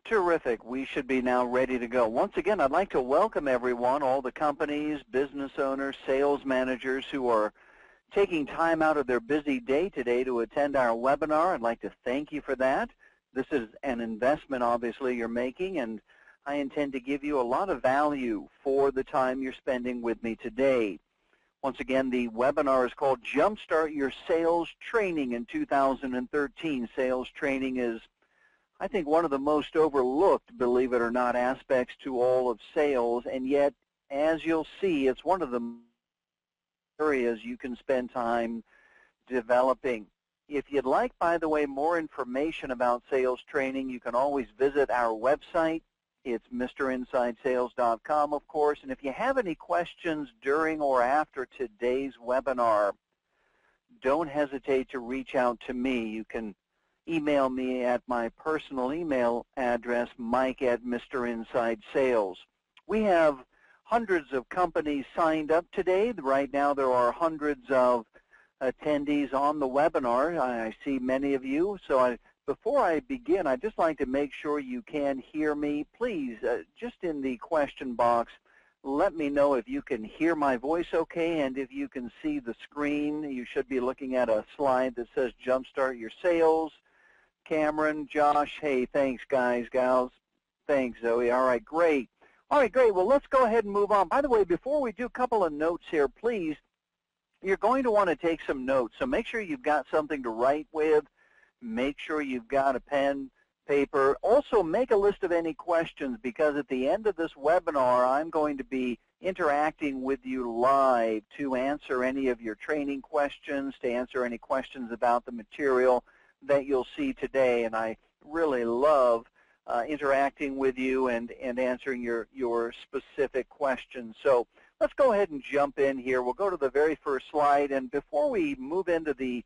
Terrific. We should be now ready to go. Once again, I'd like to welcome everyone, all the companies, business owners, sales managers who are taking time out of their busy day today to attend our webinar. I'd like to thank you for that. This is an investment, obviously, you're making, and I intend to give you a lot of value for the time you're spending with me today. Once again, the webinar is called Jumpstart Your Sales Training in 2013. Sales training is, I think, one of the most overlooked, believe it or not, aspects to all of sales, and yet, as you'll see, it's one of the areas you can spend time developing. If you'd like, by the way, more information about sales training, you can always visit our website. It's MrInsideSales.com, of course, and if you have any questions during or after today's webinar, don't hesitate to reach out to me. You can email me at my personal email address, mike@MrInsideSales. We have hundreds of companies signed up today. Right now there are hundreds of attendees on the webinar. I see many of you. So before I begin, I'd just like to make sure you can hear me. Please, just in the question box, let me know if you can hear my voice okay and if you can see the screen. You should be looking at a slide that says Jumpstart Your Sales. Cameron, Josh, hey, thanks, guys, gals. Thanks, Zoe. All right, great. All right, great. Well, let's go ahead and move on. By the way, before we do, a couple of notes here, please. You're going to want to take some notes, so make sure you've got something to write with. Make sure you've got a pen, paper. Also, make a list of any questions, because at the end of this webinar, I'm going to be interacting with you live to answer any of your training questions, to answer any questions about the material that you'll see today, and I really love interacting with you and answering your specific questions. So let's go ahead and jump in here. We'll go to the very first slide, and before we move into the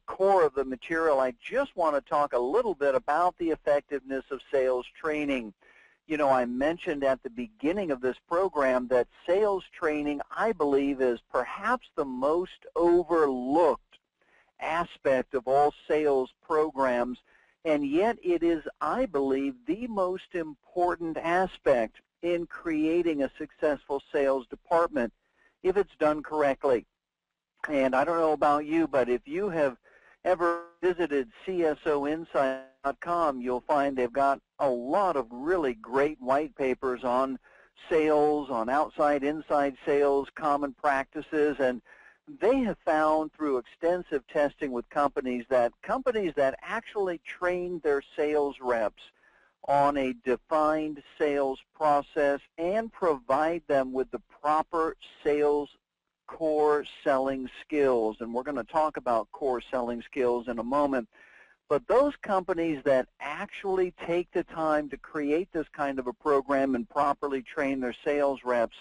core of the material, I just want to talk a little bit about the effectiveness of sales training. You know, I mentioned at the beginning of this program that sales training, I believe, is perhaps the most overlooked aspect of all sales programs, and yet it is, I believe, the most important aspect in creating a successful sales department if it's done correctly. And I don't know about you, but if you have ever visited CSOinsight.com, you'll find they've got a lot of really great white papers on sales, on outside, inside sales, common practices, and they have found through extensive testing with companies that actually train their sales reps on a defined sales process and provide them with the proper sales core selling skills. And we're going to talk about core selling skills in a moment. But those companies that actually take the time to create this kind of a program and properly train their sales reps,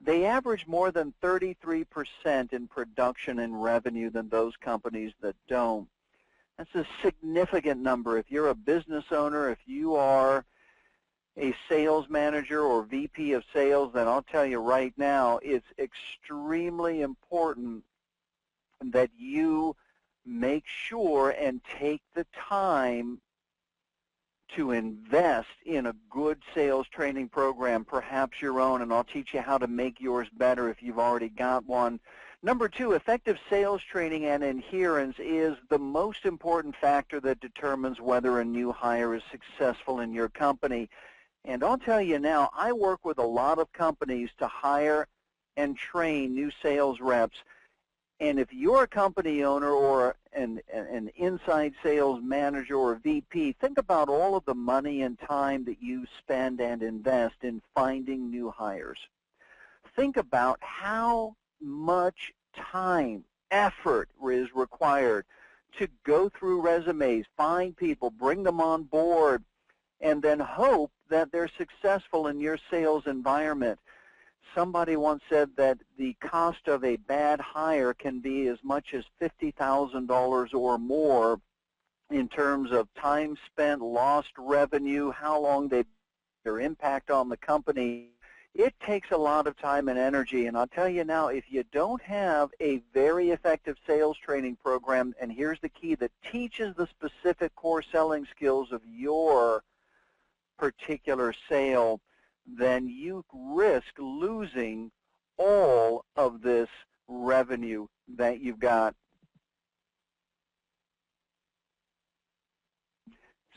they average more than 33% in production and revenue than those companies that don't. That's a significant number. If you're a business owner, if you are a sales manager or VP of sales, then I'll tell you right now, it's extremely important that you make sure and take the time to invest in a good sales training program, perhaps your own, and I'll teach you how to make yours better if you've already got one. Number two, effective sales training and adherence is the most important factor that determines whether a new hire is successful in your company. And I'll tell you now, I work with a lot of companies to hire and train new sales reps. And if you're a company owner or an inside sales manager or VP, think about all of the money and time that you spend and invest in finding new hires. Think about how much time, effort is required to go through resumes, find people, bring them on board, and then hope that they're successful in your sales environment. Somebody once said that the cost of a bad hire can be as much as $50,000 or more in terms of time spent, lost revenue, how long their impact on the company. It takes a lot of time and energy, and I'll tell you now, if you don't have a very effective sales training program, and here's the key, that teaches the specific core selling skills of your particular sale, then you risk losing all of this revenue that you've got.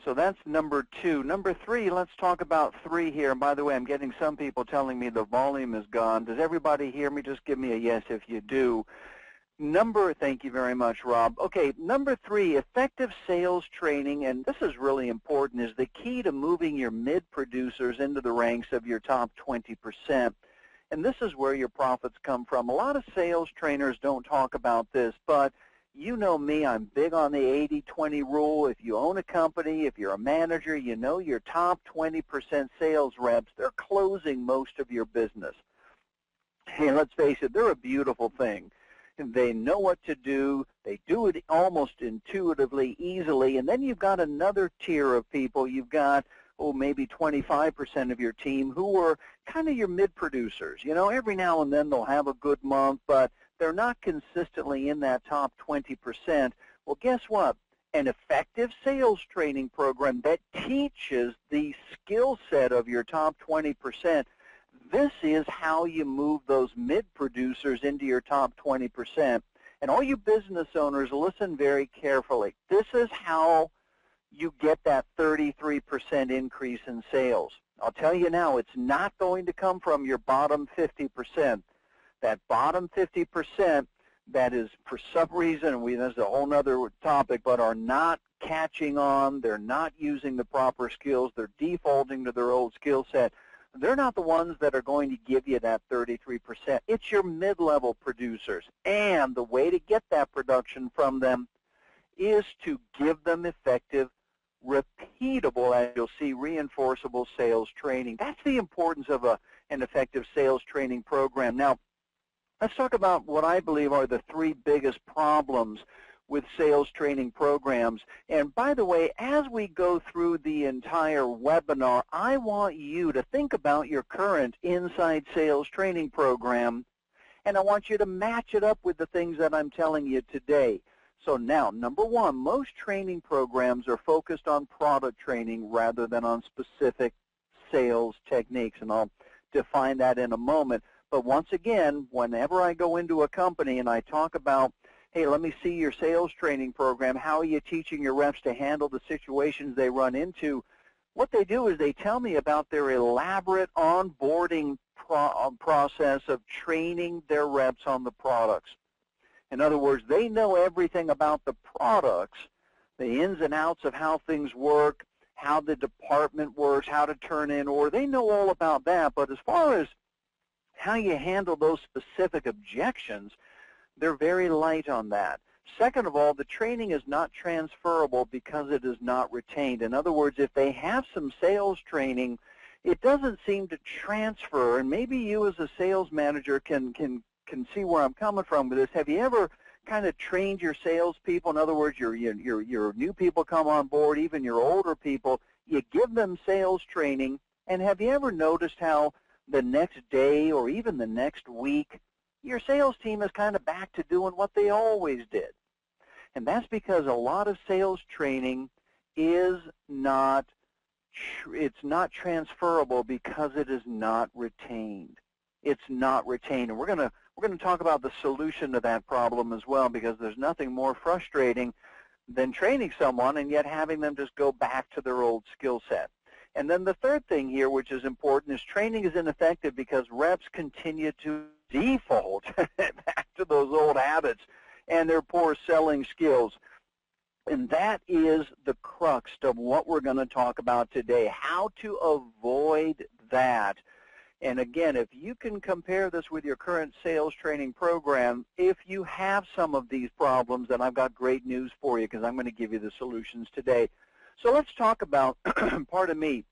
So that's number 2. Number 3, let's talk about 3 here. And by the way, I'm getting some people telling me the volume is gone. Does everybody hear me? Just give me a yes if you do. Thank you very much, Rob. Okay, number 3, effective sales training, and this is really important, is the key to moving your mid-producers into the ranks of your top 20%. And this is where your profits come from. A lot of sales trainers don't talk about this, but you know me, I'm big on the 80-20 rule. If you own a company, if you're a manager, you know your top 20% sales reps, they're closing most of your business. Hey, let's face it, they're a beautiful thing. They know what to do. They do it almost intuitively, easily. And then you've got another tier of people. You've got, maybe 25% of your team who are kind of your mid-producers. You know, every now and then they'll have a good month, but they're not consistently in that top 20%. Well, guess what? An effective sales training program that teaches the skill set of your top 20%, this is how you move those mid-producers into your top 20%. And all you business owners, listen very carefully. This is how you get that 33% increase in sales. I'll tell you now, it's not going to come from your bottom 50%. That bottom 50% that is, for some reason, that's a whole other topic, but are not catching on, they're not using the proper skills, they're defaulting to their old skill set, they're not the ones that are going to give you that 33%. It's your mid-level producers. And the way to get that production from them is to give them effective, repeatable, as you'll see, reinforceable sales training. That's the importance of an effective sales training program. Now, let's talk about what I believe are the 3 biggest problems with sales training programs. And by the way, as we go through the entire webinar, I want you to think about your current inside sales training program, and I want you to match it up with the things that I'm telling you today. So now, number 1, most training programs are focused on product training rather than on specific sales techniques, and I'll define that in a moment. But once again, whenever I go into a company and I talk about, hey, let me see your sales training program, how are you teaching your reps to handle the situations they run into, what they do is they tell me about their elaborate onboarding process of training their reps on the products. In other words, they know everything about the products, the ins and outs of how things work, how the department works, how to turn in order. They know all about that. But as far as how you handle those specific objections, they're very light on that. Second of all, the training is not transferable because it is not retained. In other words, if they have some sales training, it doesn't seem to transfer. And maybe you as a sales manager can see where I'm coming from with this. Have you ever kind of trained your salespeople? In other words, your new people come on board, even your older people, you give them sales training, and have you ever noticed how the next day or even the next week, your sales team is kind of back to doing what they always did? And that's because a lot of sales training is not transferable because it is not retained. It's not retained. And we're going to talk about the solution to that problem as well, because there's nothing more frustrating than training someone and yet having them just go back to their old skill set. And then the third thing here, which is important, is training is ineffective because reps continue to default back to those old habits and their poor selling skills. And that is the crux of what we're going to talk about today, how to avoid that. And again, if you can compare this with your current sales training program, if you have some of these problems, then I've got great news for you, because I'm going to give you the solutions today. So let's talk about, pardon me,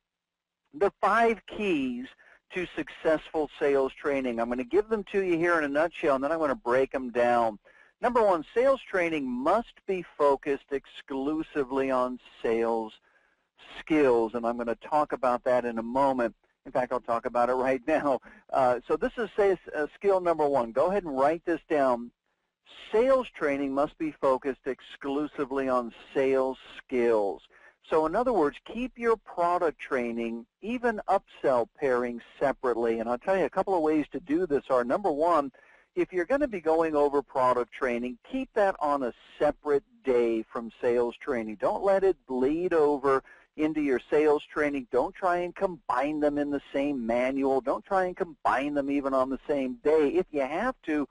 the 5 keys to successful sales training. I'm going to give them to you here in a nutshell, and then I'm going to break them down. Number 1, sales training must be focused exclusively on sales skills, and I'm going to talk about that in a moment. In fact, I'll talk about it right now. So this is skill number 1. Go ahead and write this down. Sales training must be focused exclusively on sales skills. So in other words, keep your product training, even upsell pairing separately. And I'll tell you a couple of ways to do this are, number one, if you're going to be going over product training, keep that on a separate day from sales training. Don't let it bleed over into your sales training. Don't try and combine them in the same manual. Don't try and combine them even on the same day. If you have to,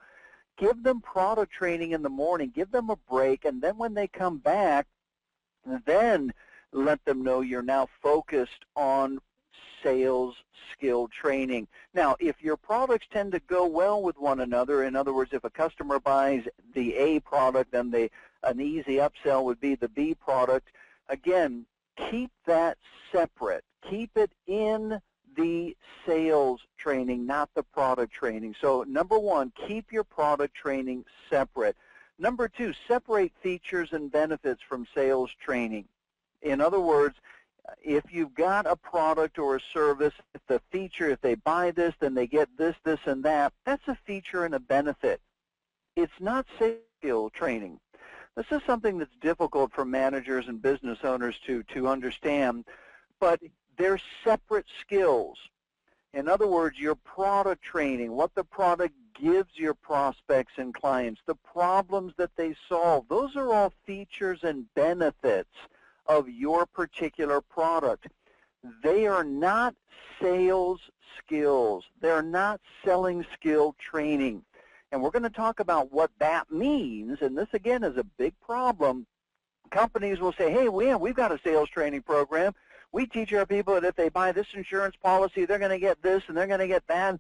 give them product training in the morning. Give them a break, and then when they come back, then let them know you're now focused on sales skill training. Now, if your products tend to go well with one another, in other words, if a customer buys the A product, then an easy upsell would be the B product. Again, keep that separate. Keep it in the sales training, not the product training. So number one, keep your product training separate. Number two, separate features and benefits from sales training. In other words, if you've got a product or a service, if the feature, if they buy this, then they get this, this, and that, that's a feature and a benefit. It's not sales skill training. This is something that's difficult for managers and business owners to understand, but they're separate skills. In other words, your product training, what the product gives your prospects and clients, the problems that they solve, those are all features and benefits of your particular product. They are not sales skills. They're not selling skill training. And we're going to talk about what that means, and this, again, is a big problem. Companies will say, hey, we've got a sales training program. We teach our people that if they buy this insurance policy, they're going to get this and they're going to get that.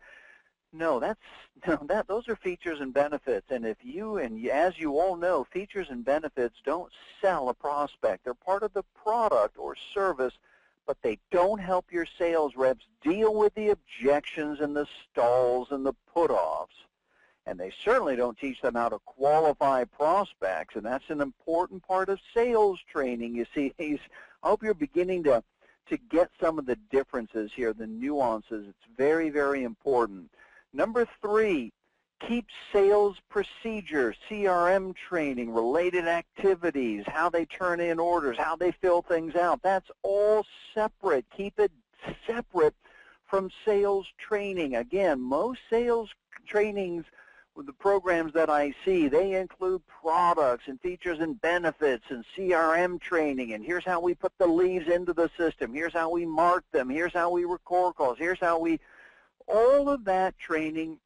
No, those are features and benefits. And as you all know, features and benefits don't sell a prospect. They're part of the product or service, but they don't help your sales reps deal with the objections and the stalls and the put-offs. And they certainly don't teach them how to qualify prospects, and that's an important part of sales training. You see, I hope you're beginning to get some of the differences here, the nuances. It's very, very important. Number three, keep sales procedures, CRM training, related activities, how they turn in orders, how they fill things out. That's all separate. Keep it separate from sales training. Again, most sales trainings, with the programs that I see, they include products and features and benefits and CRM training, and here's how we put the leads into the system, here's how we mark them, here's how we record calls, here's how we, all of that training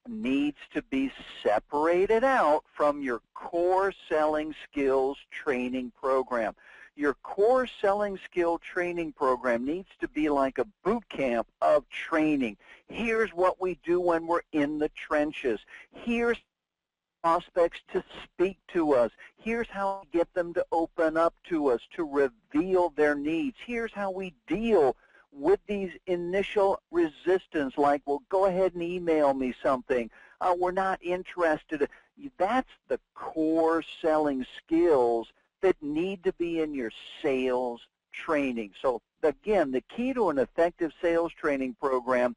needs to be separated out from your core selling skills training program. Your core selling skill training program needs to be like a boot camp of training. Here's what we do when we're in the trenches. Here's prospects to speak to us. Here's how we get them to open up to us, to reveal their needs. Here's how we deal with these initial resistance, like, well, go ahead and email me something. We're not interested. That's the core selling skills that need to be in your sales training. So again, the key to an effective sales training program,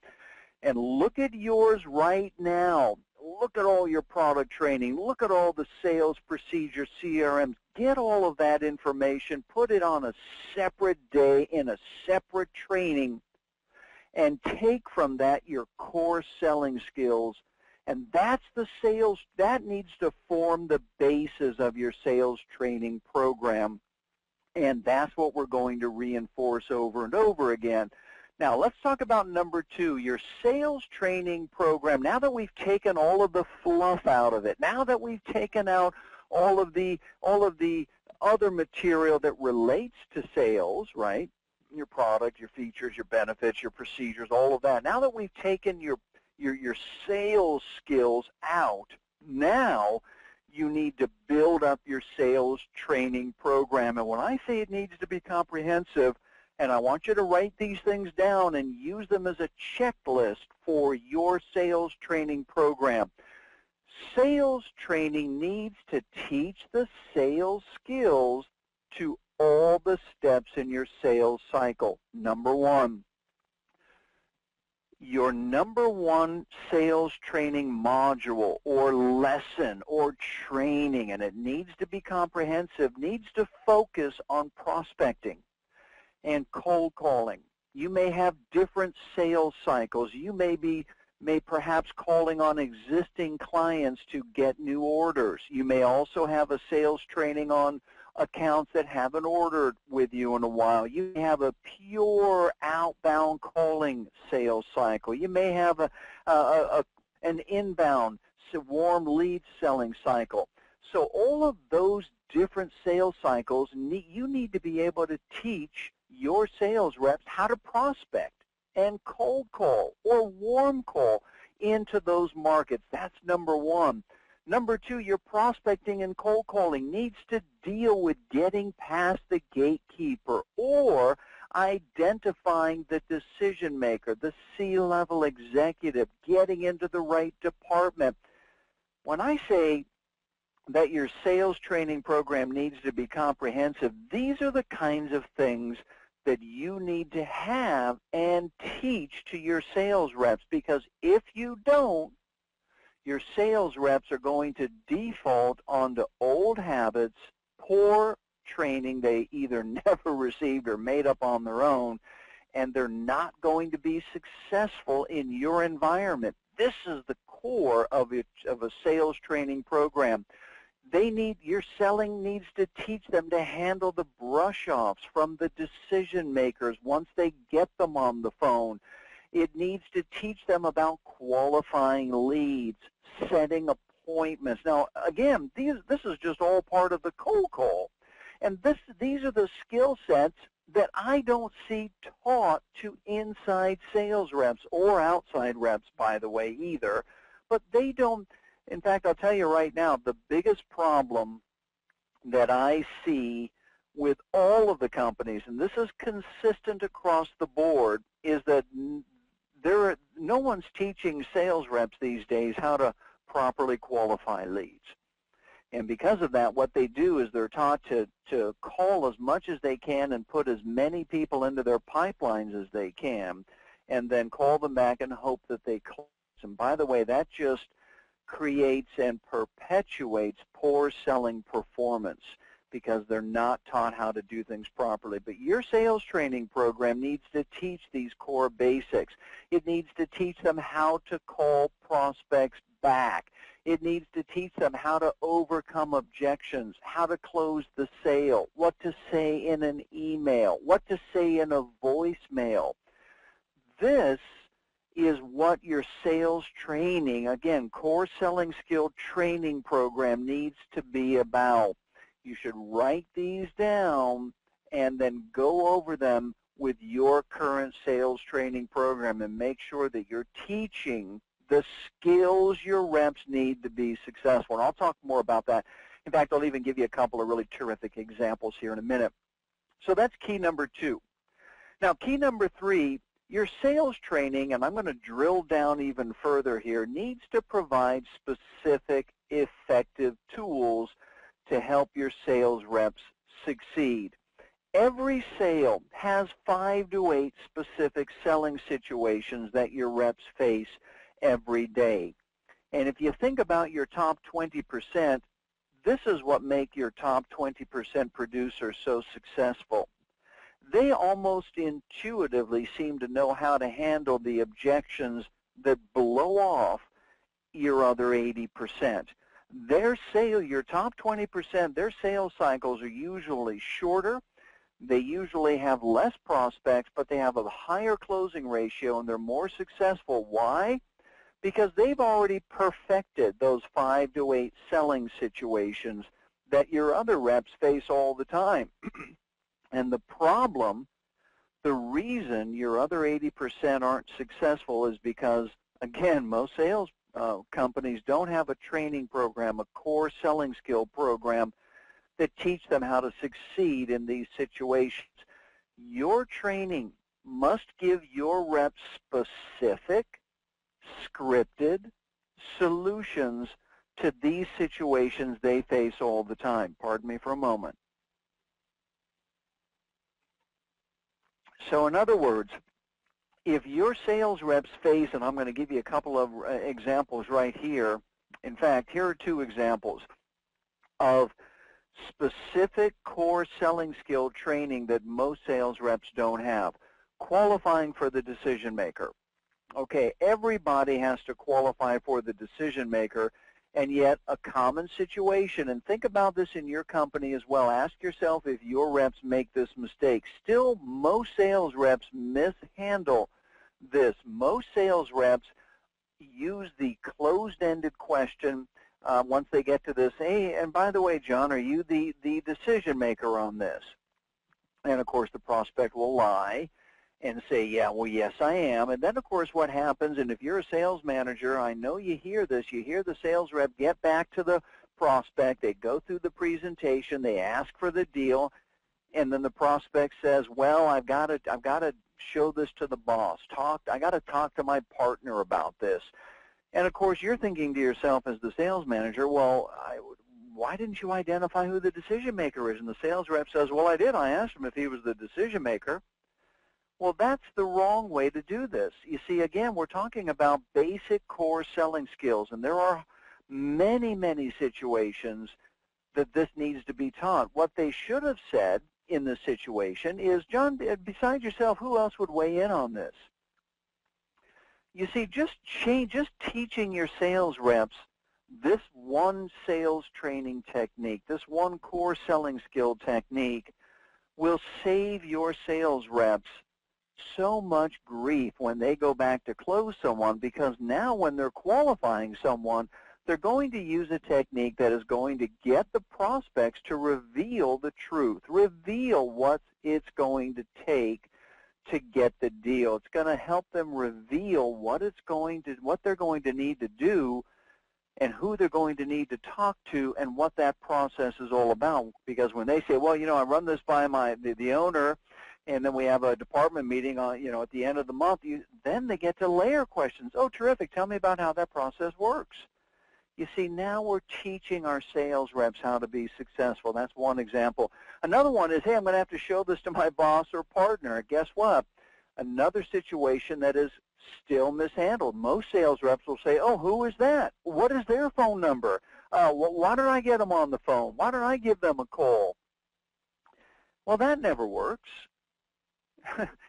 and look at yours right now. Look at all your product training. Look at all the sales procedures, CRMs. Get all of that information, put it on a separate day in a separate training, and take from that your core selling skills. And that's the sales, that needs to form the basis of your sales training program. And that's what we're going to reinforce over and over again. Now, let's talk about number two, your sales training program. Now that we've taken all of the fluff out of it, now that we've taken out all of the other material that relates to sales, right? Your product, your features, your benefits, your procedures, all of that. Now that we've taken your sales skills out, now you need to build up your sales training program. And when I say it needs to be comprehensive, and I want you to write these things down and use them as a checklist for your sales training program. Sales training needs to teach the sales skills to all the steps in your sales cycle. Number one, your number one sales training module or lesson or training, and it needs to be comprehensive, needs to focus on prospecting and cold calling. You may have different sales cycles. You may perhaps calling on existing clients to get new orders. You may also have a sales training on accounts that haven't ordered with you in a while. You may have a pure outbound calling sales cycle. You may have an inbound warm lead selling cycle. So all of those different sales cycles, you need to be able to teach your sales reps how to prospect and cold call or warm call into those markets. That's number one. Number two, your prospecting and cold calling needs to deal with getting past the gatekeeper or identifying the decision maker, the C-level executive, getting into the right department. When I say that your sales training program needs to be comprehensive, these are the kinds of things that you need to have and teach to your sales reps, because if you don't, your sales reps are going to default onto old habits, poor training they either never received or made up on their own, and they're not going to be successful in your environment. This is the core of a sales training program. Your selling needs to teach them to handle the brush-offs from the decision makers once they get them on the phone. It needs to teach them about qualifying leads, setting appointments. Now, again, this is just all part of the cold call. And these are the skill sets that I don't see taught to inside sales reps or outside reps, by the way, either. But they don't. In fact, I'll tell you right now, the biggest problem that I see with all of the companies, and this is consistent across the board, is that no one's teaching sales reps these days how to properly qualify leads. And because of that, what they do is they're taught to call as much as they can and put as many people into their pipelines as they can, and then call them back and hope that they close. And by the way, that just creates and perpetuates poor selling performance, because they're not taught how to do things properly. But your sales training program needs to teach these core basics. It needs to teach them how to call prospects back. It needs to teach them how to overcome objections, how to close the sale, what to say in an email, what to say in a voicemail. This is what your sales training, again, core selling skill training program needs to be about. You should write these down and then go over them with your current sales training program and make sure that you're teaching the skills your reps need to be successful. And I'll talk more about that. In fact, I'll even give you a couple of really terrific examples here in a minute. So that's key number 2. Now, key number 3, your sales training, and I'm going to drill down even further here, needs to provide specific, effective tools to help your sales reps succeed. Every sale has 5 to 8 specific selling situations that your reps face every day. And if you think about your top 20%, this is what make your top 20% producers so successful. They almost intuitively seem to know how to handle the objections that blow off your other 80%. Your top 20%, their sales cycles are usually shorter. They usually have less prospects, but they have a higher closing ratio, and they're more successful. Why? Because they've already perfected those 5 to 8 selling situations that your other reps face all the time. And the problem, the reason your other 80% aren't successful is because, again, most sales companies don't have a training program, a core selling skill program that teach them how to succeed in these situations. Your training must give your reps specific, scripted solutions to these situations they face all the time. Pardon me for a moment. So in other words, if your sales reps face, and I'm going to give you a couple of examples right here. In fact, here are two examples of specific core selling skill training that most sales reps don't have. Qualifying for the decision maker. Okay, everybody has to qualify for the decision maker, and yet a common situation, and think about this in your company as well. Ask yourself if your reps make this mistake. Still, most sales reps mishandle this. Most sales reps use the closed-ended question once they get to this, hey, and by the way, John, are you the decision maker on this? And, of course, the prospect will lie and say, yeah, well, yes, I am. And then, of course, what happens, and if you're a sales manager, I know you hear this, you hear the sales rep get back to the prospect, they go through the presentation, they ask for the deal, and then the prospect says, well, I've got to show this to the boss. I got to talk to my partner about this. And, of course, you're thinking to yourself as the sales manager, well, why didn't you identify who the decision maker is? And the sales rep says, well, I did. I asked him if he was the decision maker. Well, that's the wrong way to do this. You see, again, we're talking about basic core selling skills, and there are many, many situations that this needs to be taught. What they should have said in this situation is, John, besides yourself, who else would weigh in on this? You see, just teaching your sales reps this one sales training technique, this one core selling skill technique, will save your sales reps so much grief when they go back to close someone, because now when they're qualifying someone, they're going to use a technique that is going to get the prospects to reveal the truth, reveal what it's going to take to get the deal. It's going to help them reveal what they're going to need to do and who they're going to need to talk to and what that process is all about. Because when they say, well, I run this by the owner, and then we have a department meeting on, at the end of the month, then they get to layer questions. Oh, terrific. Tell me about how that process works. You see, now we're teaching our sales reps how to be successful. That's one example. Another one is, hey, I'm going to have to show this to my boss or partner. Guess what? Another situation that is still mishandled. Most sales reps will say, oh, who is that? What is their phone number? Why don't I get them on the phone? Why don't I give them a call? Well, that never works.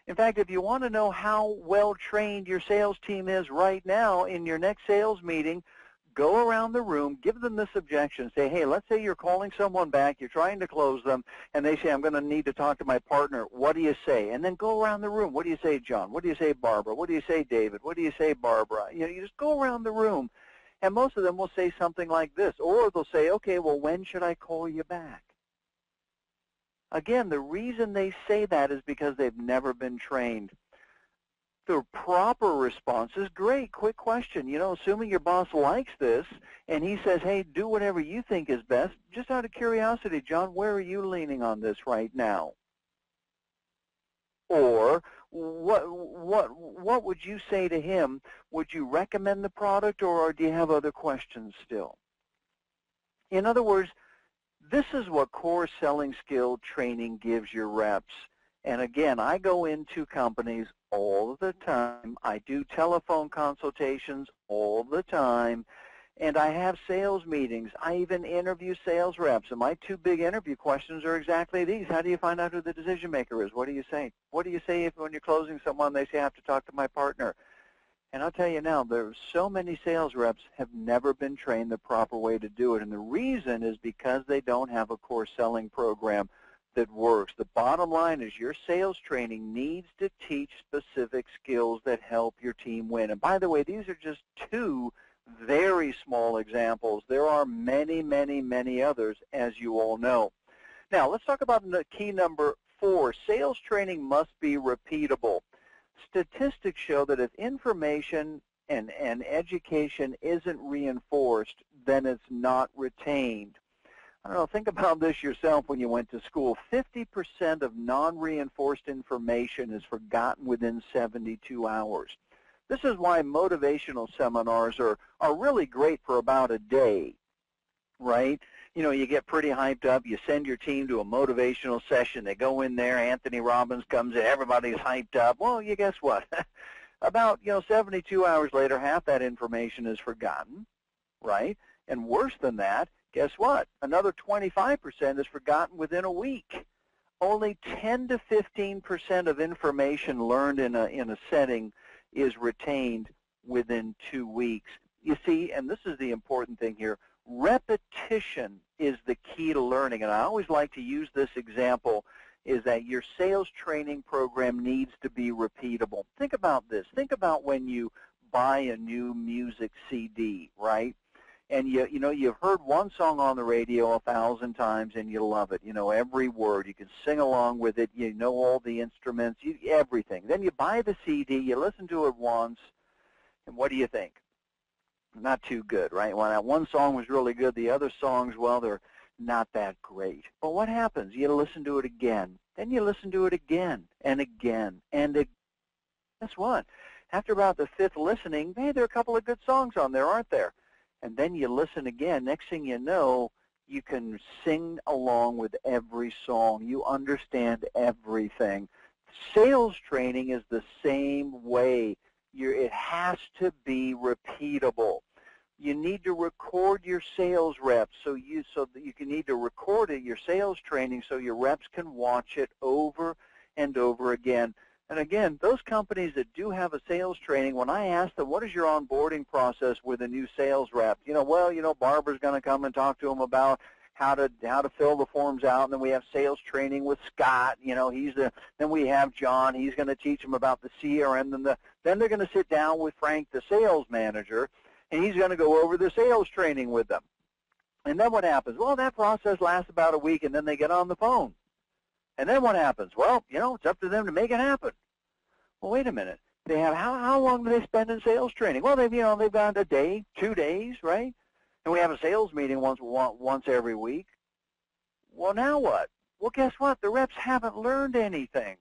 In fact, if you want to know how well trained your sales team is right now in your next sales meeting, go around the room, give them this objection. Say, hey, let's say you're calling someone back, you're trying to close them, and they say, I'm going to need to talk to my partner. What do you say? And then go around the room. What do you say, John? What do you say, Barbara? What do you say, David? What do you say, Barbara? You just go around the room, and most of them will say something like this. Or they'll say, okay, well, when should I call you back? Again, the reason they say that is because they've never been trained. The proper response is, great, quick question. Assuming your boss likes this and he says, hey, do whatever you think is best, just out of curiosity, John, where are you leaning on this right now? Or what would you say to him? Would you recommend the product, or do you have other questions still? In other words, this is what core selling skill training gives your reps. And again, I go into companies all the time. I do telephone consultations all the time. And I have sales meetings. I even interview sales reps. And my two big interview questions are exactly these. How do you find out who the decision maker is? What do you say? What do you say if when you're closing someone, they say, I have to talk to my partner? And I'll tell you now, there's so many sales reps have never been trained the proper way to do it. And the reason is because they don't have a core selling program that works. The bottom line is your sales training needs to teach specific skills that help your team win. And by the way, these are just two very small examples. There are many, many, many others, as you all know. Now, let's talk about key number 4. Sales training must be repeatable. Statistics show that if information and education isn't reinforced, then it's not retained. I don't know, think about this yourself when you went to school. 50% of non-reinforced information is forgotten within 72 hours. This is why motivational seminars are really great for about a day, right? you get pretty hyped up. You send your team to a motivational session. They go in there. Anthony Robbins comes in. Everybody's hyped up. Well, you guess what? About 72 hours later, half that information is forgotten, right? And worse than that, guess what? Another 25% is forgotten within a week. Only 10 to 15% of information learned in a setting is retained within 2 weeks. You see, and this is the important thing here, repetition is the key to learning. And I always like to use this example, is that your sales training program needs to be repeatable. Think about this. Think about when you buy a new music CD, right? And you've heard one song on the radio 1,000 times and you love it. You know every word. You can sing along with it. You know all the instruments, everything. Then you buy the CD, you listen to it once, and what do you think? Not too good, right? Well, that one song was really good. The other songs, well, they're not that great. But what happens? You listen to it again. Then you listen to it again and again and again. Guess what? After about the 5th listening, hey, there are a couple of good songs on there, aren't there? And then you listen again. Next thing you know, you can sing along with every song. You understand everything. Sales training is the same way. It has to be repeatable. You need to record your sales reps so that you can need to record it, your sales training, so your reps can watch it over and over again. And again, those companies that do have a sales training, when I ask them, what is your onboarding process with a new sales rep? Barbara's going to come and talk to them about how to fill the forms out, and then we have sales training with Scott. Then we have John. He's going to teach them about the CRM. Then they're going to sit down with Frank, the sales manager, and he's going to go over the sales training with them. And then what happens? Well, that process lasts about a week, and then they get on the phone. And then what happens? Well, it's up to them to make it happen. Well, wait a minute. They have how long do they spend in sales training? Well, they've got a day, 2 days, right? And we have a sales meeting once every week. Well, now what? Well, guess what? The reps haven't learned anything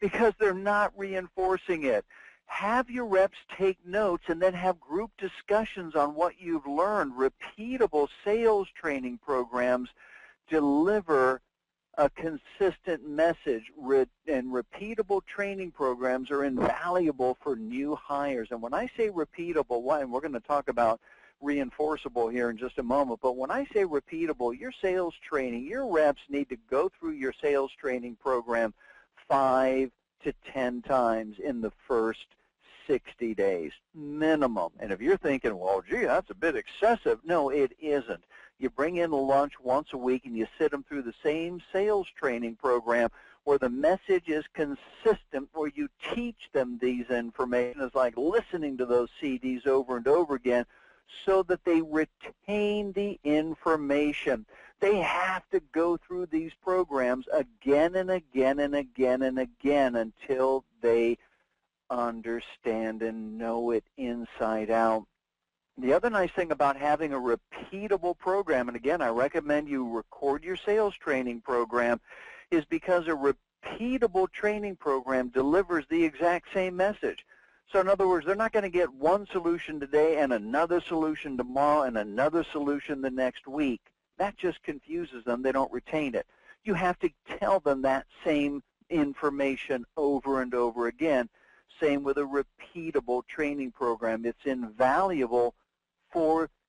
because they're not reinforcing it. Have your reps take notes and then have group discussions on what you've learned. Repeatable sales training programs deliver a consistent message, and repeatable training programs are invaluable for new hires. And when I say repeatable, and we're going to talk about reinforceable here in just a moment, but when I say repeatable, your sales training, your reps need to go through your sales training program 5 to 10 times in the first 60 days, minimum. And if you're thinking, well, gee, that's a bit excessive, no, it isn't. You bring in lunch once a week and you sit them through the same sales training program where the message is consistent, where you teach them these information. It's like listening to those CDs over and over again so that they retain the information. They have to go through these programs again and again and again and again until they understand and know it inside out. The other nice thing about having a repeatable program, and again, I recommend you record your sales training program, is because a repeatable training program delivers the exact same message. So in other words, they're not going to get one solution today and another solution tomorrow and another solution the next week. That just confuses them. They don't retain it. You have to tell them that same information over and over again. Same with a repeatable training program. It's invaluable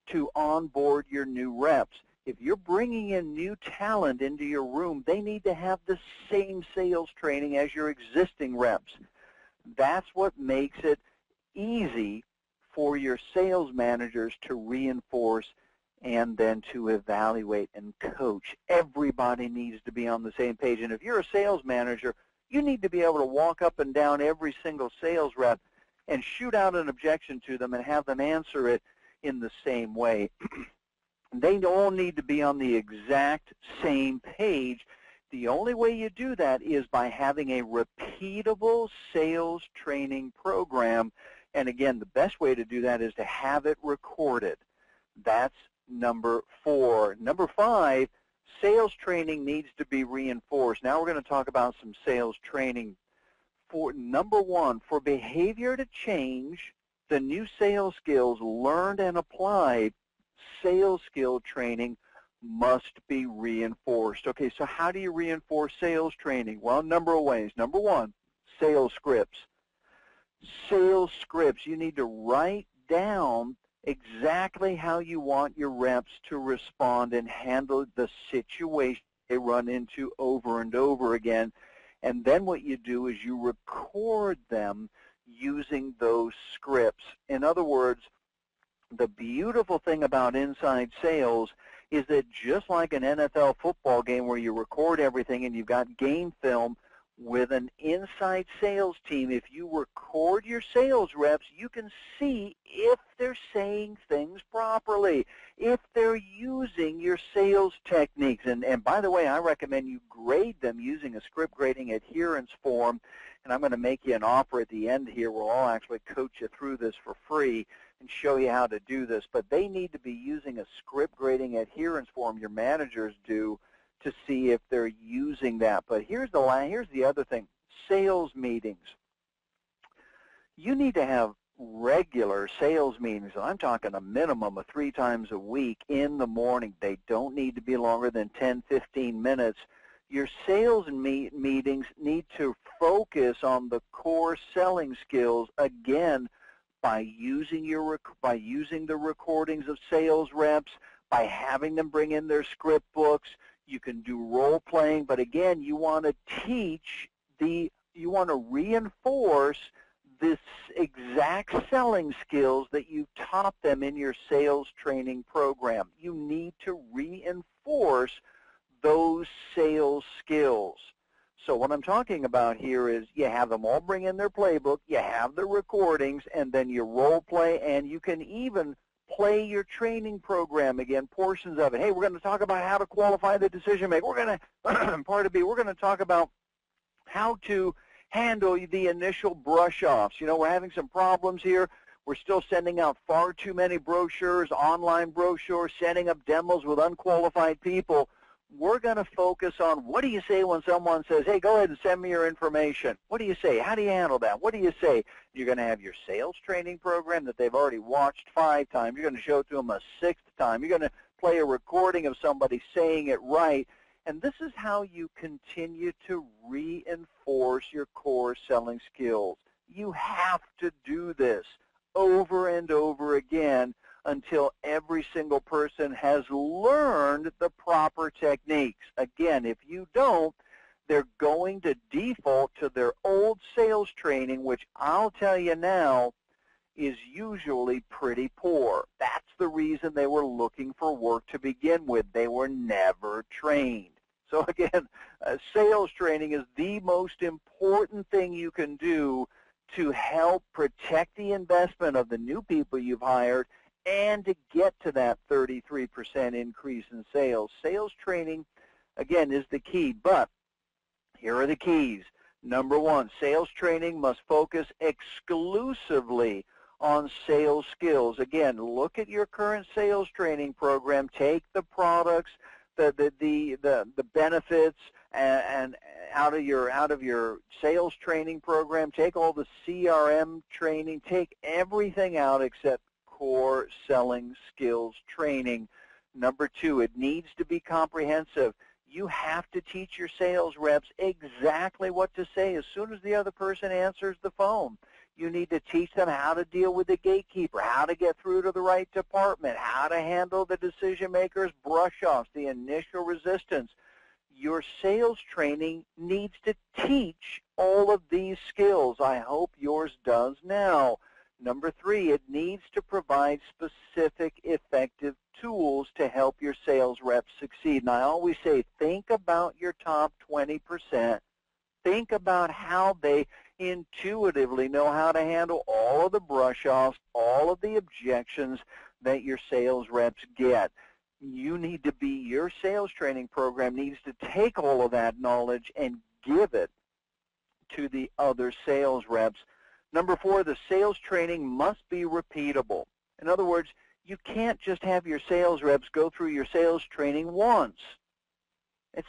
to onboard your new reps. If you're bringing in new talent into your room, they need to have the same sales training as your existing reps. That's what makes it easy for your sales managers to reinforce and then to evaluate and coach. Everybody needs to be on the same page. And if you're a sales manager, you need to be able to walk up and down every single sales rep and shoot out an objection to them and have them answer it in the same way. They all need to be on the exact same page. The only way you do that is by having a repeatable sales training program. And again, the best way to do that is to have it recorded. That's number 4. Number 5, sales training needs to be reinforced. Now we're going to talk about some sales training. For number 1, for behavior to change, the new sales skills learned and applied, sales skill training must be reinforced. Okay, so how do you reinforce sales training? Well, a number of ways. Number one, sales scripts. Sales scripts. You need to write down exactly how you want your reps to respond and handle the situation they run into over and over again. And then what you do is you record them using those scripts. In other words, the beautiful thing about inside sales is that just like an NFL football game where you record everything and you've got game film, with an inside sales team, if you record your sales reps, you can see if they're saying things properly, if they're using your sales techniques. And by the way, I recommend you grade them using a script grading adherence form. And I'm going to make you an offer at the end here where I'll actually coach you through this for free and show you how to do this. But they need to be using a script grading adherence form, your managers do, to see if they're using that. But here's the other thing, sales meetings. You need to have regular sales meetings. I'm talking a minimum of 3 times a week in the morning. They don't need to be longer than 10, 15 minutes. Your sales meetings need to focus on the core selling skills, again, by using the recordings of sales reps, by having them bring in their script books. You can do role playing, but again, you want to reinforce this exact selling skills that you taught them in your sales training program. You need to reinforce those sales skills. So what I'm talking about here is you have them all bring in their playbook, you have the recordings, and then you role play, and you can even play your training program again, portions of it. Hey, we're going to talk about how to qualify the decision maker. We're going to, we're going to talk about how to handle the initial brush-offs. You know, we're having some problems here. We're still sending out far too many brochures, online brochures, setting up demos with unqualified people. We're going to focus on what do you say when someone says, hey, go ahead and send me your information. What do you say? How do you handle that? What do you say? You're going to have your sales training program that they've already watched 5 times. You're going to show it to them a 6th time. You're going to play a recording of somebody saying it right. And this is how you continue to reinforce your core selling skills. You have to do this over and over again until every single person has learned the proper techniques. Again, if you don't, they're going to default to their old sales training, which I'll tell you now is usually pretty poor. That's the reason they were looking for work to begin with. They were never trained. So again, sales training is the most important thing you can do to help protect the investment of the new people you've hired and to get to that 33% increase in sales. Sales training, again, is the key, but here are the keys. Number 1, sales training must focus exclusively on sales skills. Again, look at your current sales training program, take the products, the benefits and out of your sales training program, take all the CRM training, take everything out except core selling skills training. Number 2, it needs to be comprehensive. You have to teach your sales reps exactly what to say as soon as the other person answers the phone. You need to teach them how to deal with the gatekeeper, how to get through to the right department, how to handle the decision makers' brush-offs, the initial resistance. Your sales training needs to teach all of these skills. I hope yours does now. Number 3, it needs to provide specific, effective tools to help your sales reps succeed. And I always say, think about your top 20%. Think about how they intuitively know how to handle all of the brush-offs, all of the objections that your sales reps get. You need to be, your sales training program needs to take all of that knowledge and give it to the other sales reps. Number 4, the sales training must be repeatable. In other words, you can't just have your sales reps go through your sales training once.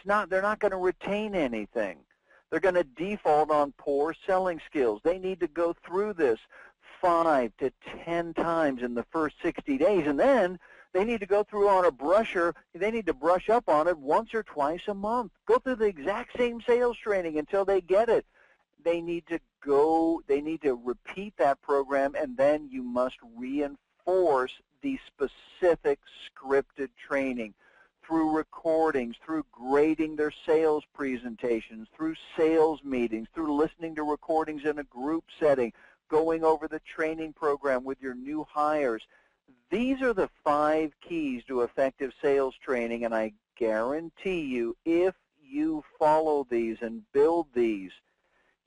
They're not going to retain anything. They're going to default on poor selling skills. They need to go through this 5 to 10 times in the first 60 days, and then They need to go through on a brusher. They need to brush up on it once or twice a month. Go through the exact same sales training until they get it. They need to repeat that program, and then you must reinforce the specific scripted training through recordings, through grading their sales presentations, through sales meetings, through listening to recordings in a group setting, going over the training program with your new hires. These are the 5 keys to effective sales training, and I guarantee you, if you follow these and build these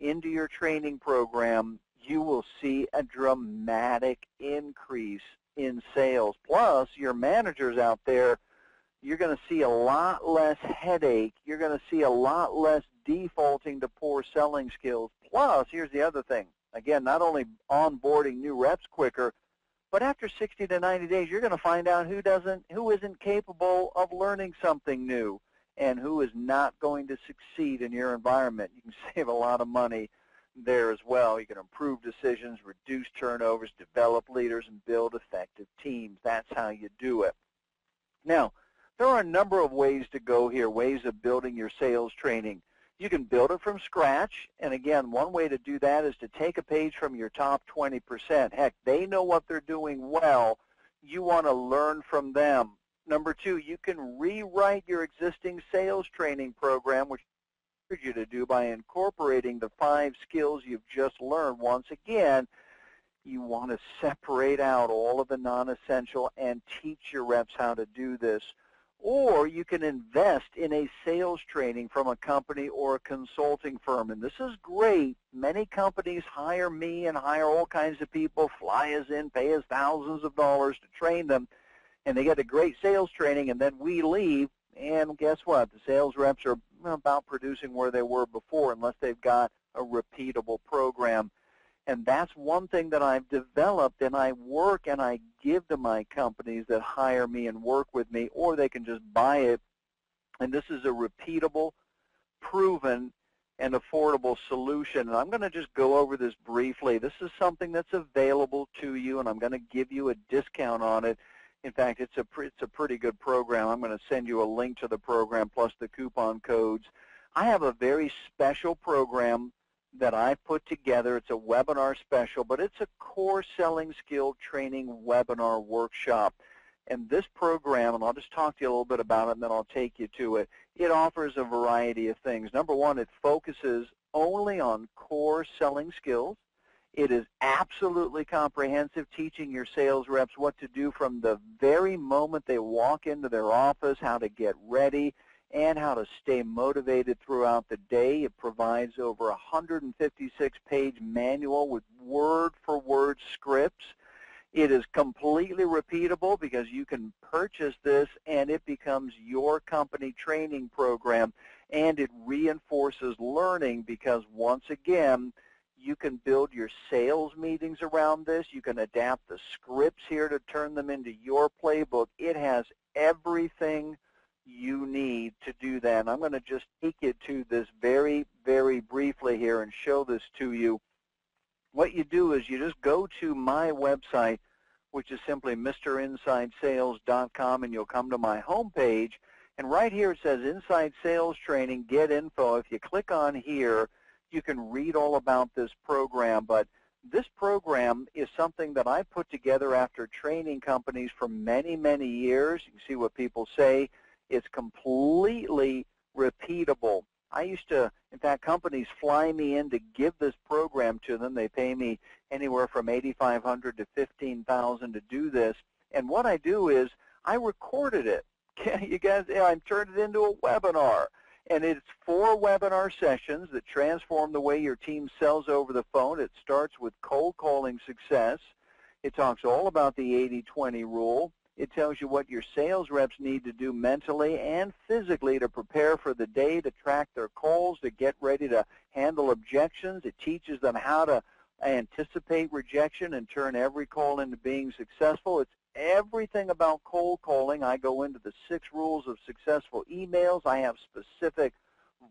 into your training program, you will see a dramatic increase in sales. Plus, your managers out there, you're going to see a lot less headache. You're going to see a lot less defaulting to poor selling skills. Plus, here's the other thing. Again, not only onboarding new reps quicker, but after 60 to 90 days, you're going to find out who isn't capable of learning something new and who is not going to succeed in your environment. You can save a lot of money there as well. You can improve decisions, reduce turnovers, develop leaders, and build effective teams. That's how you do it. Now, there are a number of ways to go here, ways of building your sales training. You can build it from scratch, and again, one way to do that is to take a page from your top 20%. Heck, they know what they're doing well. You want to learn from them. Number 2, you can rewrite your existing sales training program, which I encourage you to do by incorporating the 5 skills you've just learned. Once again, you want to separate out all of the non-essential and teach your reps how to do this. Or you can invest in a sales training from a company or a consulting firm. And this is great. Many companies hire me and hire all kinds of people, fly us in, pay us thousands of dollars to train them, and they get a great sales training, and then we leave, and guess what? The sales reps are about producing where they were before unless they've got a repeatable program. And that's one thing that I've developed, and I work and I give to my companies that hire me and work with me, or they can just buy it. And this is a repeatable, proven, and affordable solution. And I'm going to just go over this briefly. This is something that's available to you, and I'm going to give you a discount on it. In fact, it's a pretty good program. I'm going to send you a link to the program plus the coupon codes. I have a very special program that I put together. It's a webinar special, but it's a core selling skill training webinar workshop. And this program, and I'll just talk to you a little bit about it, and then I'll take you to it. It offers a variety of things. Number 1, it focuses only on core selling skills. It is absolutely comprehensive, teaching your sales reps what to do from the very moment they walk into their office, how to get ready, and how to stay motivated throughout the day. It provides over 156-page manual with word-for-word scripts. It is completely repeatable because you can purchase this and it becomes your company training program, and it reinforces learning because, once again, you can build your sales meetings around this. You can adapt the scripts here to turn them into your playbook. It has everything you need to do that. And I'm going to just take you to this very, very briefly here and show this to you. What you do is you just go to my website, which is simply MrInsideSales.com, and you'll come to my homepage. And right here it says Inside Sales Training, Get Info. If you click on here, you can read all about this program. But this program is something that I put together after training companies for many, many years. You can see what people say. It's completely repeatable. I used to, in fact, companies fly me in to give this program to them. They pay me anywhere from $8,500 to $15,000 to do this. And what I do is I recorded it. You guys, I turned it into a webinar. And it's 4 webinar sessions that transform the way your team sells over the phone. It starts with cold calling success. It talks all about the 80-20 rule. It tells you what your sales reps need to do mentally and physically to prepare for the day, to track their calls, to get ready to handle objections. It teaches them how to anticipate rejection and turn every call into being successful. It's everything about cold calling. I go into the 6 rules of successful emails. I have specific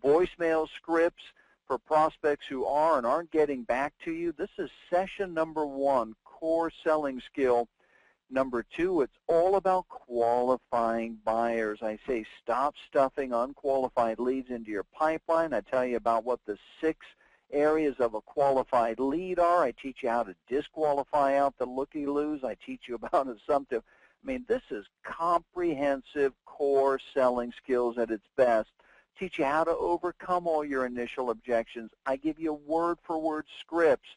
voicemail scripts for prospects who are and aren't getting back to you. This is session number 1, core selling skill. Number two, it's all about qualifying buyers. I say stop stuffing unqualified leads into your pipeline. I tell you about what the 6 areas of a qualified lead are. I teach you how to disqualify out the looky-loos. I teach you about assumptive. I mean, this is comprehensive core selling skills at its best. Teach you how to overcome all your initial objections. I give you word-for-word scripts.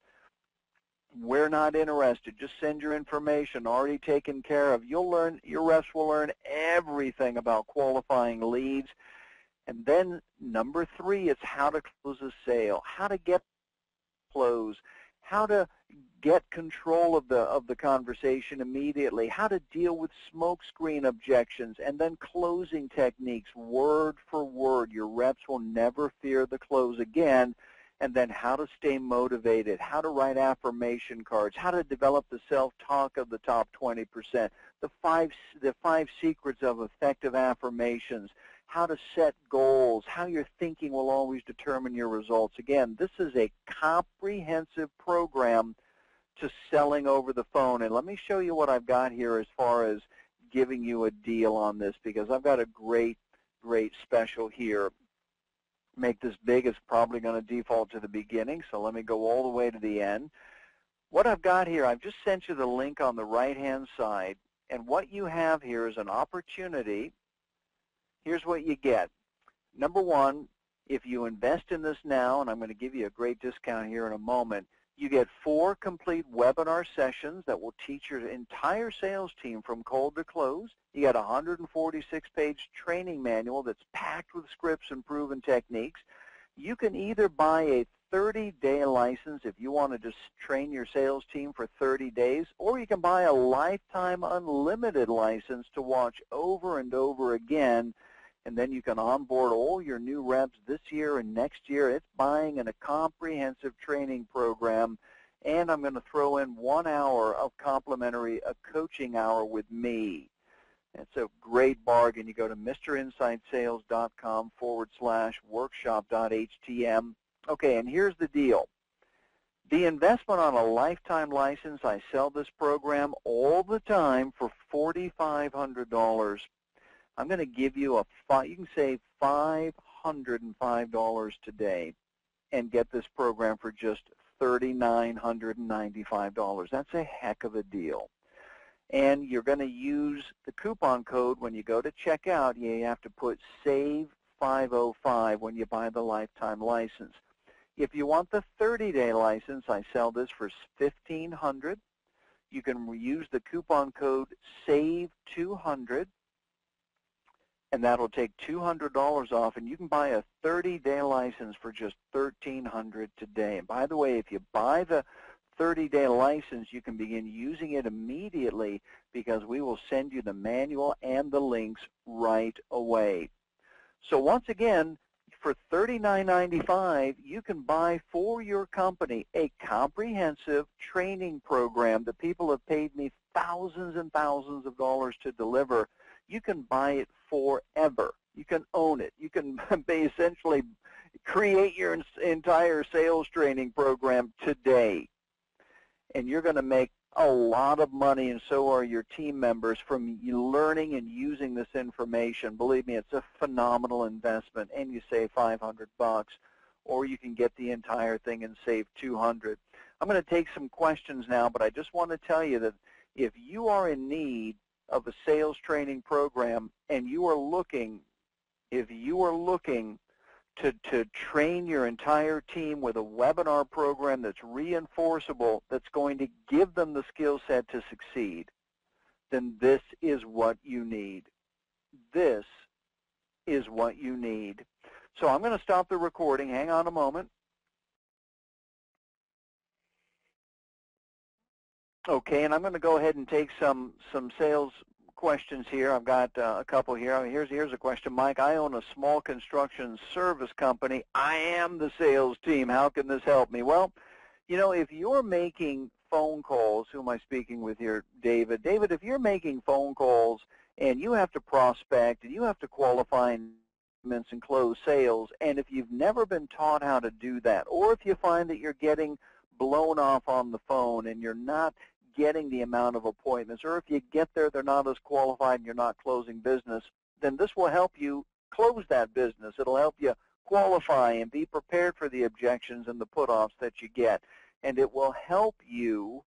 We're not interested. Just send your information, already taken care of. You'll learn, your reps will learn everything about qualifying leads. And then number 3 is how to close a sale, how to get close, how to get control of the conversation immediately, how to deal with smokescreen objections, and then closing techniques word for word. Your reps will never fear the close again. And then how to stay motivated, how to write affirmation cards, how to develop the self-talk of the top 20%, the five secrets of effective affirmations, how to set goals, how your thinking will always determine your results. Again, this is a comprehensive program to selling over the phone. And let me show you what I've got here as far as giving you a deal on this, because I've got a great special here. Make this big, it's probably going to default to the beginning, so let me go all the way to the end. What I've got here, I've just sent you the link on the right-hand side, and what you have here is an opportunity. Here's what you get. Number 1, if you invest in this now, and I'm going to give you a great discount here in a moment, you get 4 complete webinar sessions that will teach your entire sales team from cold to close. You got a 146-page training manual that's packed with scripts and proven techniques. You can either buy a 30-day license if you want to just train your sales team for 30 days, or you can buy a lifetime unlimited license to watch over and over again, and then you can onboard all your new reps this year and next year. It's buying in a comprehensive training program, and I'm going to throw in 1 hour of complimentary coaching hour with me. It's a great bargain. You go to mrinsidesales.com/workshop.htm. Okay, and here's the deal. The investment on a lifetime license, I sell this program all the time for $4,500. I'm going to give you you can save $505 today and get this program for just $3,995. That's a heck of a deal. And you're going to use the coupon code when you go to checkout. You have to put SAVE505 when you buy the lifetime license. If you want the 30-day license, I sell this for $1,500. You can use the coupon code SAVE200, and that'll take $200 off, and you can buy a 30-day license for just $1,300 today. And by the way, if you buy the 30-day license, you can begin using it immediately, because we will send you the manual and the links right away. So once again, for $39.95, you can buy for your company a comprehensive training program that people have paid me thousands and thousands of dollars to deliver. You can buy it forever. You can own it. You can essentially create your entire sales training program today. And you're going to make a lot of money, and so are your team members, from learning and using this information. Believe me, it's a phenomenal investment, and you save $500, or you can get the entire thing and save $200. I'm going to take some questions now, but I just want to tell you that if you are in need of a sales training program and you are looking, to train your entire team with a webinar program that's reinforceable, that's going to give them the skill set to succeed, then this is what you need. This is what you need. So I'm going to stop the recording. Hang on a moment. Okay, and I'm going to go ahead and take some sales questions here. I've got a couple here. Here's a question. Mike, I own a small construction service company. I am the sales team. How can this help me? Well, you know, if you're making phone calls, who am I speaking with here? David. David, if you're making phone calls and you have to prospect and you have to qualify and close sales, and if you've never been taught how to do that, or if you find that you're getting blown off on the phone and you're not getting the amount of appointments, or if you get there, they're not as qualified and you're not closing business, then this will help you close that business. It'll help you qualify and be prepared for the objections and the put-offs that you get. And it will help you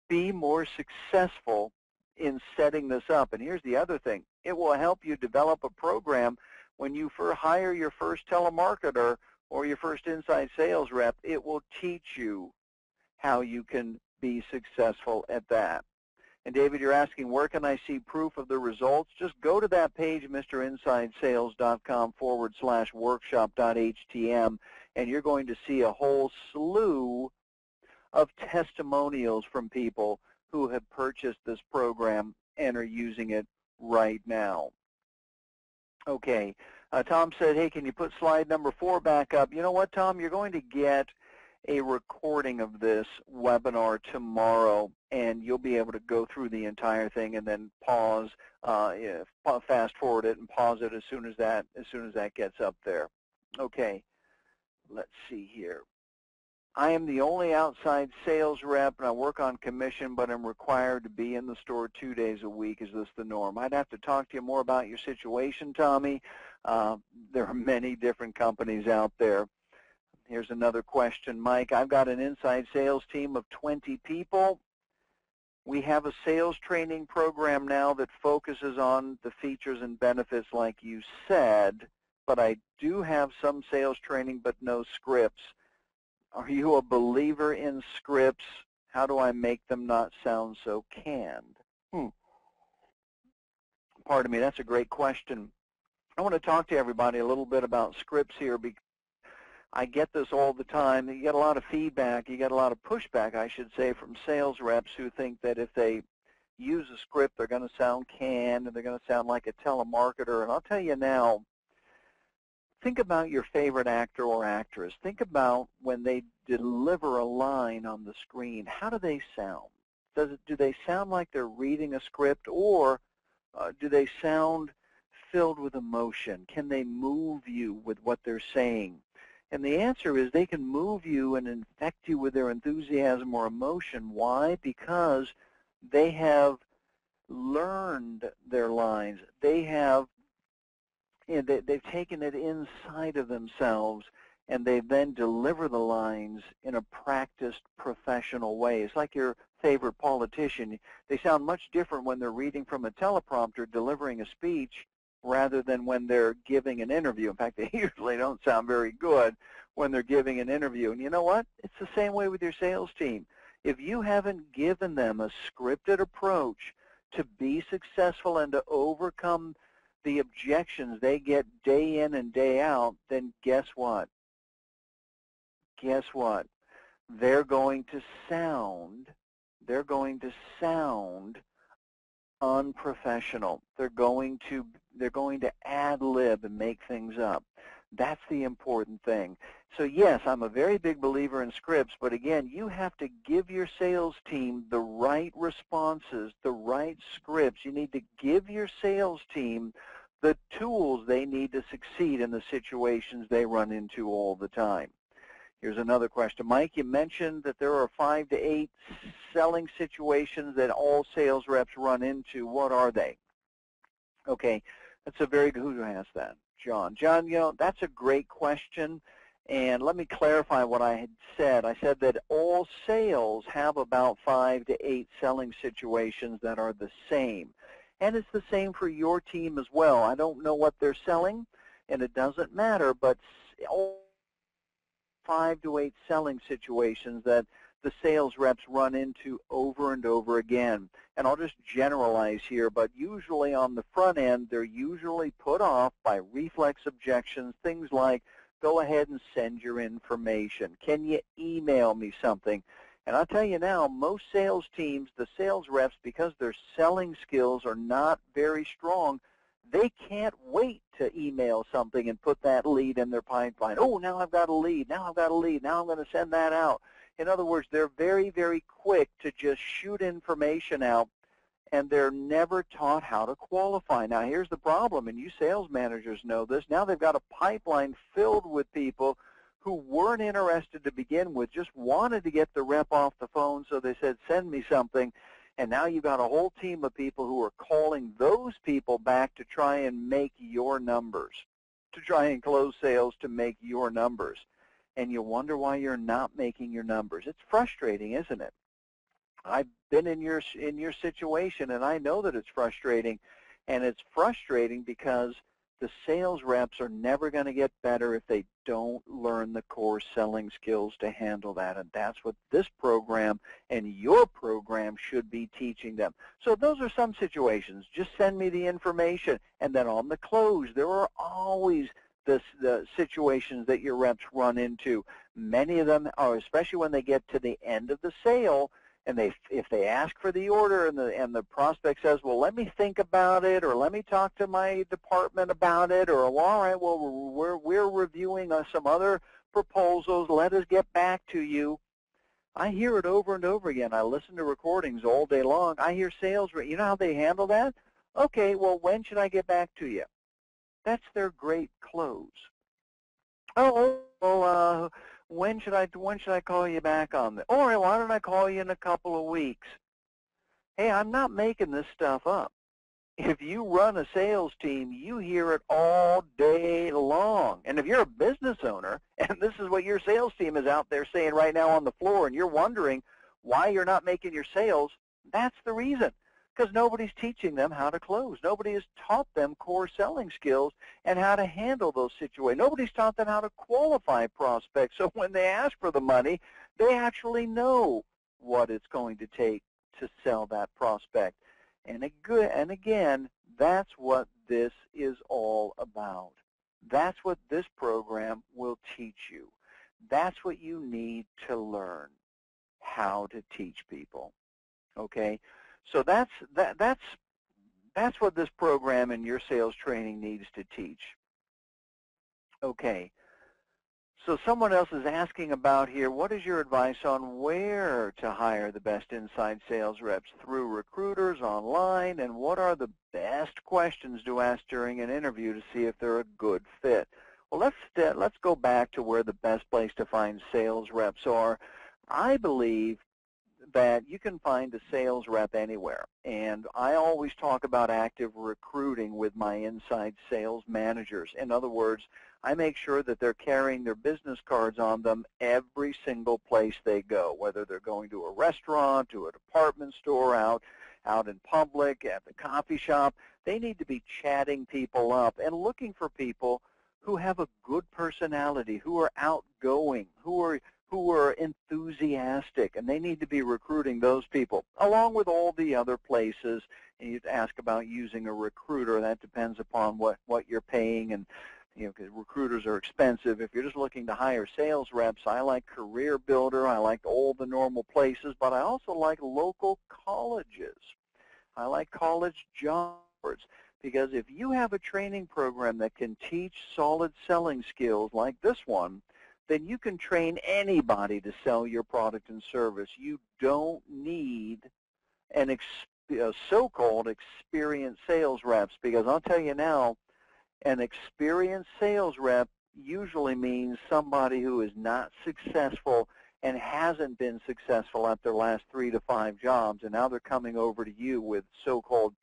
be more successful in setting this up. And here's the other thing. It will help you develop a program when you hire your first telemarketer or your first inside sales rep. It will teach you how you can be successful at that. And David, you're asking, where can I see proof of the results? Just go to that page, mrinsidesales.com/workshop.htm, and you're going to see a whole slew of testimonials from people who have purchased this program and are using it right now. Okay, Tom said, hey, can you put slide number 4 back up? You know what, Tom? You're going to get a recording of this webinar tomorrow, and you'll be able to go through the entire thing and then pause, fast forward it and pause it as soon as that gets up there. Okay, let's see here. I am the only outside sales rep, and I work on commission, but I'm required to be in the store 2 days a week. Is this the norm? I'd have to talk to you more about your situation, Tommy. There are many different companies out there. Here's another question, Mike. I've got an inside sales team of 20 people. We have a sales training program now that focuses on the features and benefits like you said, but I do have some sales training but no scripts. Are you a believer in scripts? How do I make them not sound so canned? Pardon me, that's a great question. I want to talk to everybody a little bit about scripts here because I get this all the time. You get a lot of feedback, you get a lot of pushback, I should say, from sales reps who think that if they use a script, they're going to sound canned and they're going to sound like a telemarketer. And I'll tell you now, think about your favorite actor or actress. Think about when they deliver a line on the screen. How do they sound? Do they sound like they're reading a script, or do they sound filled with emotion? Can they move you with what they're saying? And the answer is they can move you and infect you with their enthusiasm or emotion. Why? Because they have learned their lines. They've taken it inside of themselves, and they then deliver the lines in a practiced, professional way. It's like your favorite politician. They sound much different when they're reading from a teleprompter, delivering a speech, rather than when they're giving an interview. In fact, they usually don't sound very good when they're giving an interview. And you know what? It's the same way with your sales team. If you haven't given them a scripted approach to be successful and to overcome the objections they get day in and day out, then guess what? Guess what? They're going to sound unprofessional. They're going to ad lib and make things up. That's the important thing. So yes, I'm a very big believer in scripts, but again, you have to give your sales team the right responses, the right scripts. You need to give your sales team the tools they need to succeed in the situations they run into all the time. Here's another question. Mike, you mentioned that there are 5 to 8 selling situations that all sales reps run into. What are they? Okay, that's a very good, who asked that? John. John, you know, that's a great question, and let me clarify what I had said. I said that all sales have about 5 to 8 selling situations that are the same, and it's the same for your team as well. I don't know what they're selling, and it doesn't matter, but all 5 to 8 selling situations that the sales reps run into over and over again. And I'll just generalize here, but usually on the front end, they're usually put off by reflex objections, things like, go ahead and send your information. Can you email me something? And I'll tell you now, most sales teams, the sales reps, because their selling skills are not very strong, they can't wait to email something and put that lead in their pipeline. Oh, now I've got a lead. Now I've got a lead. Now I'm going to send that out. In other words, they're very, very quick to just shoot information out, and they're never taught how to qualify. Now, here's the problem, and you sales managers know this. Now they've got a pipeline filled with people who weren't interested to begin with, just wanted to get the rep off the phone, so they said, send me something. And now you've got a whole team of people who are calling those people back to try and make your numbers, to try and close sales to make your numbers. And you wonder why you're not making your numbers. It's frustrating, isn't it? I've been in your situation, and I know that it's frustrating. And it's frustrating because the sales reps are never going to get better if they don't learn the core selling skills to handle that. And that's what this program and your program should be teaching them. So those are some situations. Just send me the information. And then on the close, there are always the situations that your reps run into. Many of them are, especially when they get to the end of the sale, and if they ask for the order and the prospect says, well, let me think about it, or let me talk to my department about it, or, well, all right, well, we're reviewing some other proposals, let us get back to you. I hear it over and over again. I listen to recordings all day long. I hear sales, you know how they handle that? Okay, well, when should I get back to you? That's their great close. Oh, well, when should I call you back on this? All right, why don't I call you in a couple of weeks? Hey, I'm not making this stuff up. If you run a sales team, you hear it all day long. And if you're a business owner, and this is what your sales team is out there saying right now on the floor, and you're wondering why you're not making your sales, that's the reason. Because nobody's teaching them how to close. Nobody has taught them core selling skills and how to handle those situations. Nobody's taught them how to qualify prospects. So when they ask for the money, they actually know what it's going to take to sell that prospect. And again, that's what this is all about. That's what this program will teach you. That's what you need to learn, how to teach people. Okay? So that's what this program and your sales training needs to teach. Okay. So someone else is asking about here, what is your advice on where to hire the best inside sales reps? Through recruiters, online, and what are the best questions to ask during an interview to see if they're a good fit? Well, let's go back to where the best place to find sales reps are. I believe that you can find a sales rep anywhere. And I always talk about active recruiting with my inside sales managers. In other words, I make sure that they're carrying their business cards on them every single place they go, whether they're going to a restaurant, to a department store, out in public, at the coffee shop. They need to be chatting people up and looking for people who have a good personality, who are outgoing, who are enthusiastic, and they need to be recruiting those people, along with all the other places. And you'd ask about using a recruiter. That depends upon what you're paying, and because recruiters are expensive. If you're just looking to hire sales reps, I like Career Builder. I like all the normal places, but I also like local colleges. I like college job boards, because if you have a training program that can teach solid selling skills like this one, then you can train anybody to sell your product and service. You don't need a so-called experienced sales reps, because I'll tell you now, an experienced sales rep usually means somebody who is not successful and hasn't been successful at their last 3 to 5 jobs, and now they're coming over to you with so-called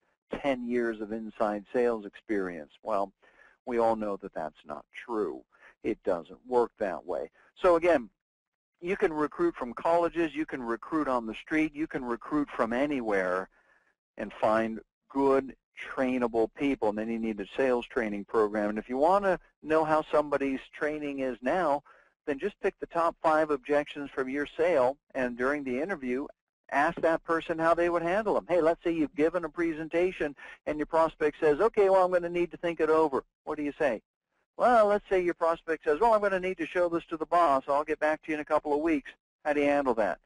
10 years of inside sales experience. Well, we all know that that's not true. It doesn't work that way. So again, you can recruit from colleges, you can recruit on the street, you can recruit from anywhere and find good, trainable people. And then you need a sales training program. And if you want to know how somebody's training is now, then just pick the top 5 objections from your sale, and during the interview, ask that person how they would handle them. Hey, let's say you've given a presentation and your prospect says, okay, well, I'm going to need to think it over. What do you say? Well, let's say your prospect says, well, I'm going to need to show this to the boss. I'll get back to you in a couple of weeks. How do you handle that?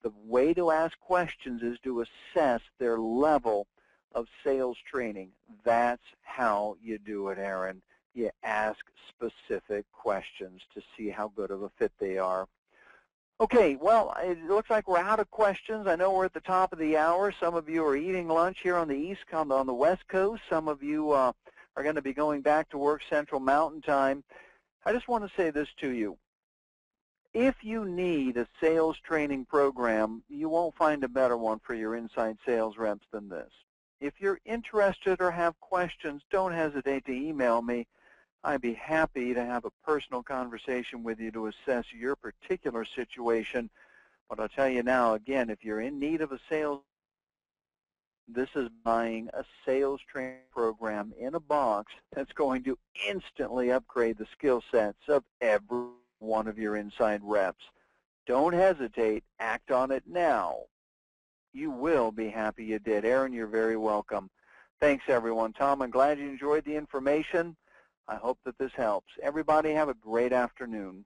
The way to ask questions is to assess their level of sales training. That's how you do it, Aaron. You ask specific questions to see how good of a fit they are. Okay, well, it looks like we're out of questions. I know we're at the top of the hour. Some of you are eating lunch here on the West Coast. Some of you are going to be going back to work Central Mountain Time. I just want to say this to you. If you need a sales training program, you won't find a better one for your inside sales reps than this. If you're interested or have questions, don't hesitate to email me. I'd be happy to have a personal conversation with you to assess your particular situation. But I'll tell you now, again, if you're in need of a sales, this is buying a sales training program in a box that's going to instantly upgrade the skill sets of every one of your inside reps. Don't hesitate. Act on it now. You will be happy you did. Aaron, you're very welcome. Thanks, everyone. Tom, I'm glad you enjoyed the information. I hope that this helps. Everybody have a great afternoon.